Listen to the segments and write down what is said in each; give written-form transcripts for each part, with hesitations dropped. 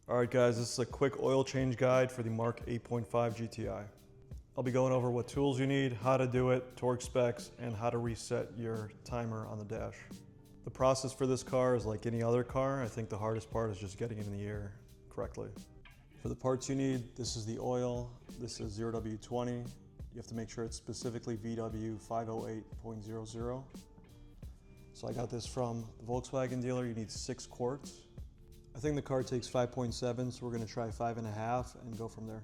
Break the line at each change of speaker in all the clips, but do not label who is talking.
All right guys, this is a quick oil change guide for the MK8.5 GTI. I'll be going over what tools you need, how to do it, torque specs, and how to reset your timer on the dash. The process for this car is like any other car. I think the hardest part is just getting it in the air correctly. For the parts you need, this is the oil, this is 0W20. You have to make sure it's specifically VW508.00. So I got this from the Volkswagen dealer. You need 6 quarts. I think the car takes 5.7, so we're gonna try 5.5 and go from there.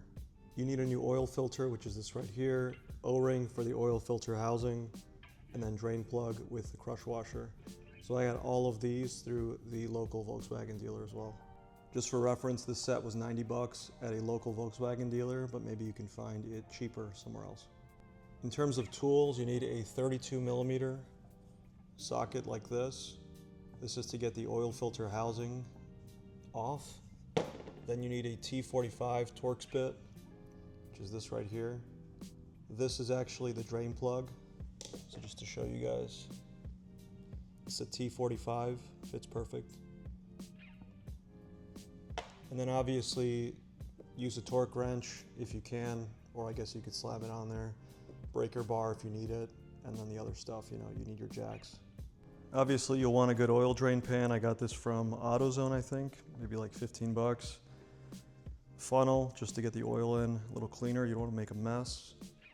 You need a new oil filter, which is this right here, O-ring for the oil filter housing, and then drain plug with the crush washer. So I got all of these through the local Volkswagen dealer as well. Just for reference, this set was 90 bucks at a local Volkswagen dealer, but maybe you can find it cheaper somewhere else. In terms of tools, you need a 32mm socket like this. This is to get the oil filter housing off. Then you need a T45 Torx bit, which is this right here. This is actually the drain plug. So just to show you guys, it's a T45, fits perfect. And then obviously use a torque wrench if you can, or I guess you could slap it on there. Breaker bar if you need it, and then the other stuff, you need your jacks. Obviously you'll want a good oil drain pan. I got this from AutoZone, I think, maybe like 15 bucks. Funnel, just to get the oil in, a little cleaner, you don't want to make a mess.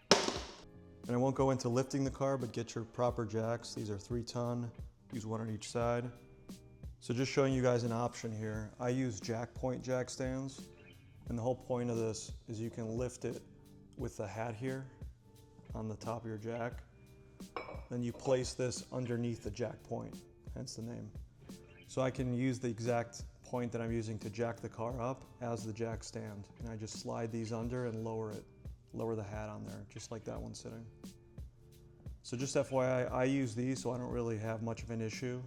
And I won't go into lifting the car, but get your proper jacks. These are 3-ton, use one on each side. So just showing you guys an option here. I use jack point jack stands, and the whole point of this is you can lift it with the hat here on the top of your jack. Then you place this underneath the jack point, hence the name. So I can use the exact point that I'm using to jack the car up as the jack stand. And I just slide these under and lower the hat on there, just like that one sitting. So just FYI, I use these so I don't really have much of an issue.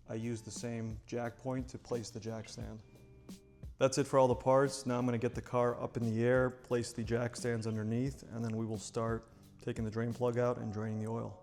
I use the same jack point to place the jack stand. That's it for all the parts. Now I'm gonna get the car up in the air, place the jack stands underneath, and then we will start taking the drain plug out and draining the oil.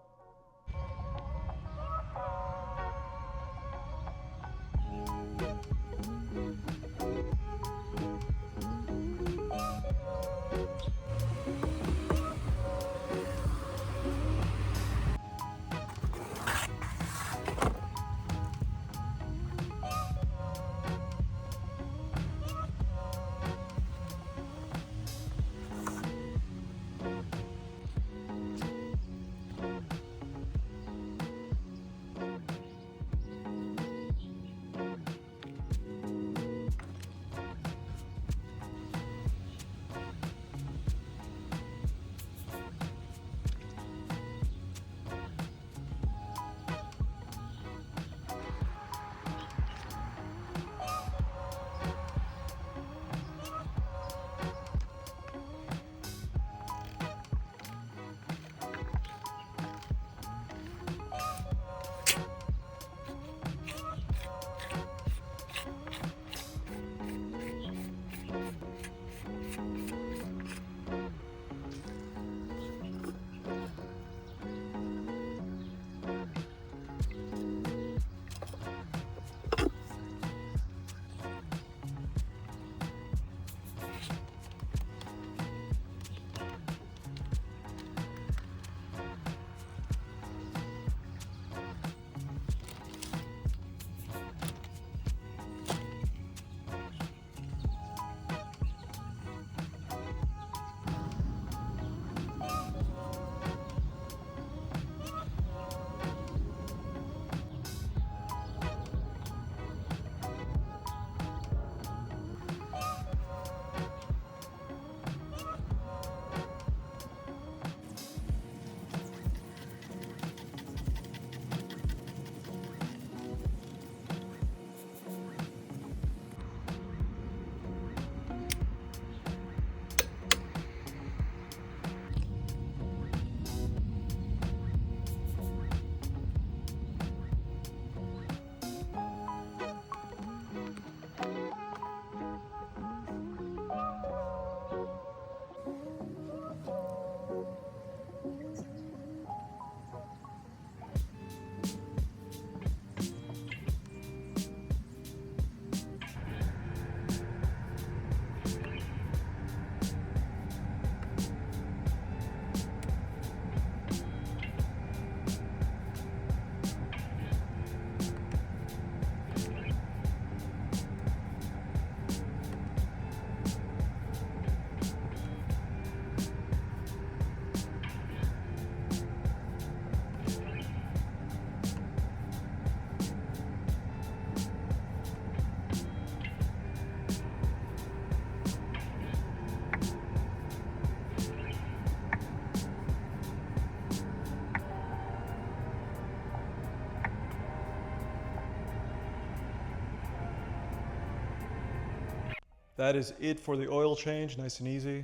That is it for the oil change, nice and easy.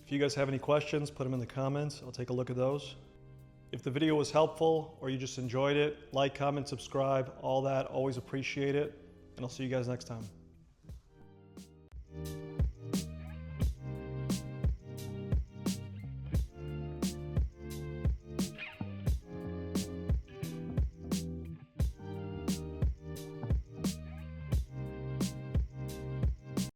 If you guys have any questions, put them in the comments. I'll take a look at those. If the video was helpful or you just enjoyed it, like, comment, subscribe, all that, always appreciate it. And I'll see you guys next time.